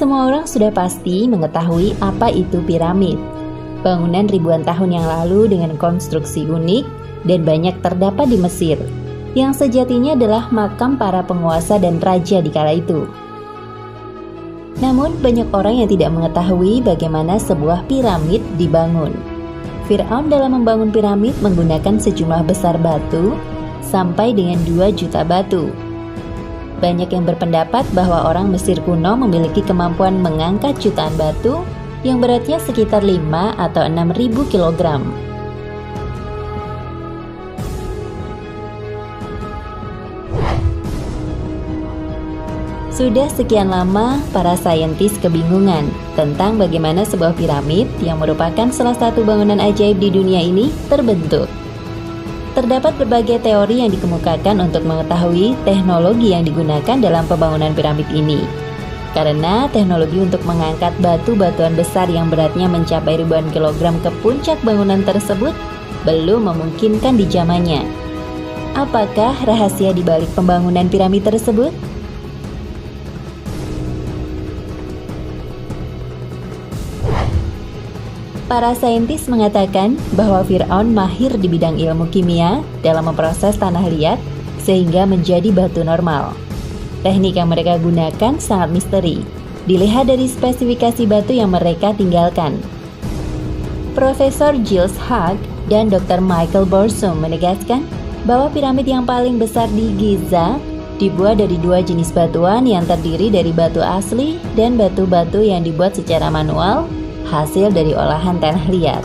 Semua orang sudah pasti mengetahui apa itu piramid. Bangunan ribuan tahun yang lalu dengan konstruksi unik dan banyak terdapat di Mesir, yang sejatinya adalah makam para penguasa dan raja di kala itu. Namun banyak orang yang tidak mengetahui bagaimana sebuah piramid dibangun. Fir'aun dalam membangun piramid menggunakan sejumlah besar batu sampai dengan 2 juta batu. Banyak yang berpendapat bahwa orang Mesir kuno memiliki kemampuan mengangkat jutaan batu yang beratnya sekitar 5 atau 6.000 kilogram. Sudah sekian lama para saintis kebingungan tentang bagaimana sebuah piramid yang merupakan salah satu bangunan ajaib di dunia ini terbentuk. Terdapat berbagai teori yang dikemukakan untuk mengetahui teknologi yang digunakan dalam pembangunan piramid ini. Karena teknologi untuk mengangkat batu-batuan besar yang beratnya mencapai ribuan kilogram ke puncak bangunan tersebut belum memungkinkan di zamannya. Apakah rahasia di balik pembangunan piramid tersebut? Para saintis mengatakan bahwa Fir'aun mahir di bidang ilmu kimia dalam memproses tanah liat sehingga menjadi batu normal. Teknik yang mereka gunakan sangat misteri, dilihat dari spesifikasi batu yang mereka tinggalkan. Profesor Giles Hugh dan Dr. Michael Borsum menegaskan bahwa piramid yang paling besar di Giza dibuat dari 2 jenis batuan yang terdiri dari batu asli dan batu-batu yang dibuat secara manual, hasil dari olahan tanah liat.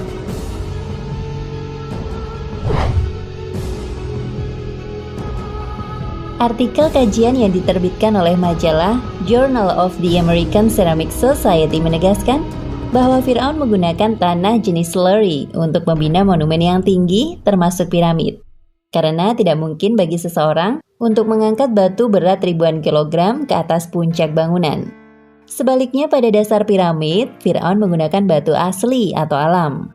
Artikel kajian yang diterbitkan oleh majalah Journal of the American Ceramic Society menegaskan bahwa Fir'aun menggunakan tanah jenis slurry untuk membina monumen yang tinggi termasuk piramid. Karena tidak mungkin bagi seseorang untuk mengangkat batu berat ribuan kilogram ke atas puncak bangunan. Sebaliknya pada dasar piramid, Fir'aun menggunakan batu asli atau alam.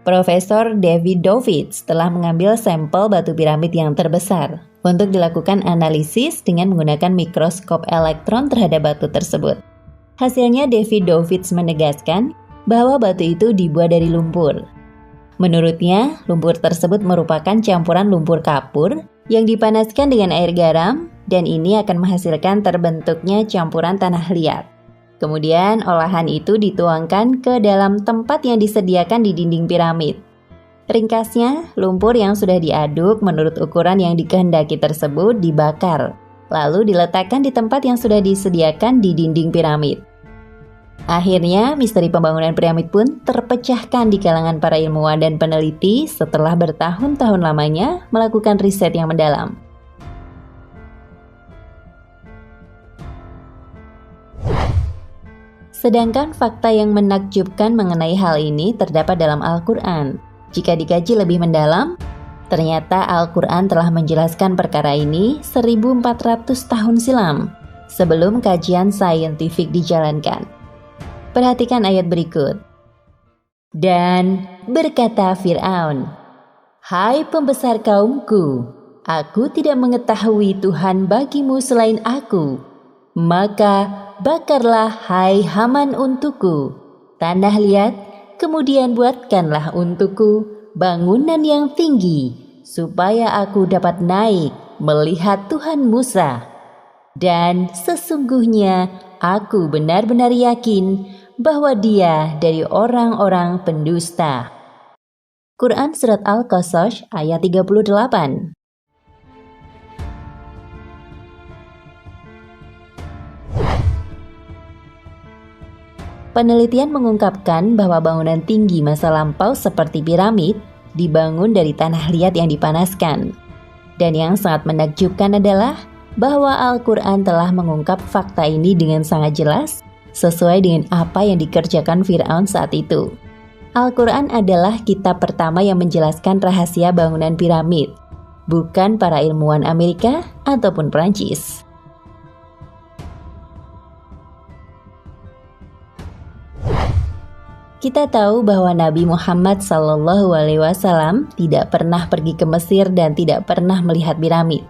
Profesor David Dovitz telah mengambil sampel batu piramid yang terbesar untuk dilakukan analisis dengan menggunakan mikroskop elektron terhadap batu tersebut. Hasilnya David Dovitz menegaskan bahwa batu itu dibuat dari lumpur. Menurutnya, lumpur tersebut merupakan campuran lumpur kapur yang dipanaskan dengan air garam dan ini akan menghasilkan terbentuknya campuran tanah liat. Kemudian olahan itu dituangkan ke dalam tempat yang disediakan di dinding piramid. Ringkasnya, lumpur yang sudah diaduk menurut ukuran yang dikehendaki tersebut dibakar, lalu diletakkan di tempat yang sudah disediakan di dinding piramid. Akhirnya, misteri pembangunan piramid pun terpecahkan di kalangan para ilmuwan dan peneliti setelah bertahun-tahun lamanya melakukan riset yang mendalam. Sedangkan fakta yang menakjubkan mengenai hal ini terdapat dalam Al-Quran. Jika dikaji lebih mendalam, ternyata Al-Quran telah menjelaskan perkara ini 1400 tahun silam, sebelum kajian saintifik dijalankan. Perhatikan ayat berikut. Dan berkata Fir'aun, "Hai pembesar kaumku, aku tidak mengetahui Tuhan bagimu selain aku. Maka bakarlah hai Haman untukku tanah liat, kemudian buatkanlah untukku bangunan yang tinggi, supaya aku dapat naik melihat Tuhan Musa. Dan sesungguhnya aku benar-benar yakin bahwa dia dari orang-orang pendusta." Quran Surat Al-Qasas ayat 38. Penelitian mengungkapkan bahwa bangunan tinggi masa lampau seperti piramid dibangun dari tanah liat yang dipanaskan. Dan yang sangat menakjubkan adalah bahwa Al-Quran telah mengungkap fakta ini dengan sangat jelas sesuai dengan apa yang dikerjakan Fir'aun saat itu. Al-Quran adalah kitab pertama yang menjelaskan rahasia bangunan piramid, bukan para ilmuwan Amerika ataupun Prancis. Kita tahu bahwa Nabi Muhammad SAW tidak pernah pergi ke Mesir dan tidak pernah melihat piramid.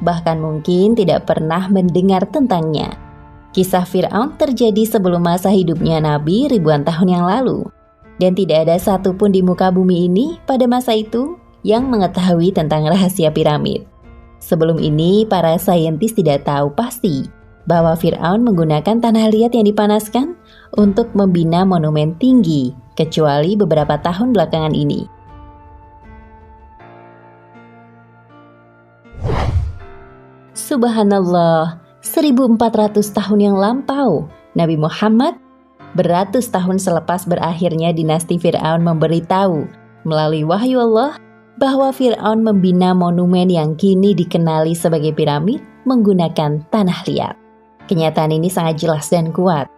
Bahkan mungkin tidak pernah mendengar tentangnya. Kisah Fir'aun terjadi sebelum masa hidupnya Nabi ribuan tahun yang lalu. Dan tidak ada satupun di muka bumi ini pada masa itu yang mengetahui tentang rahasia piramid. Sebelum ini, para saintis tidak tahu pasti bahwa Fir'aun menggunakan tanah liat yang dipanaskan untuk membina monumen tinggi, kecuali beberapa tahun belakangan ini. Subhanallah, 1400 tahun yang lampau, Nabi Muhammad beratus tahun selepas berakhirnya dinasti Fir'aun memberitahu melalui wahyu Allah bahwa Fir'aun membina monumen yang kini dikenali sebagai piramid menggunakan tanah liat. Kenyataan ini sangat jelas dan kuat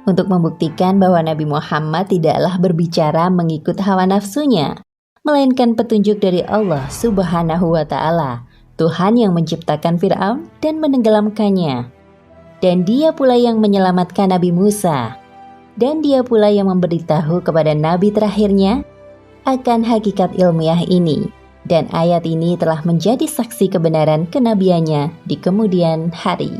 untuk membuktikan bahwa Nabi Muhammad tidaklah berbicara mengikut hawa nafsunya, melainkan petunjuk dari Allah Subhanahu wa Ta'ala, Tuhan yang menciptakan Fir'aun dan menenggelamkannya. Dan Dia pula yang menyelamatkan Nabi Musa. Dan Dia pula yang memberitahu kepada Nabi terakhirnya akan hakikat ilmiah ini. Dan ayat ini telah menjadi saksi kebenaran kenabiannya di kemudian hari.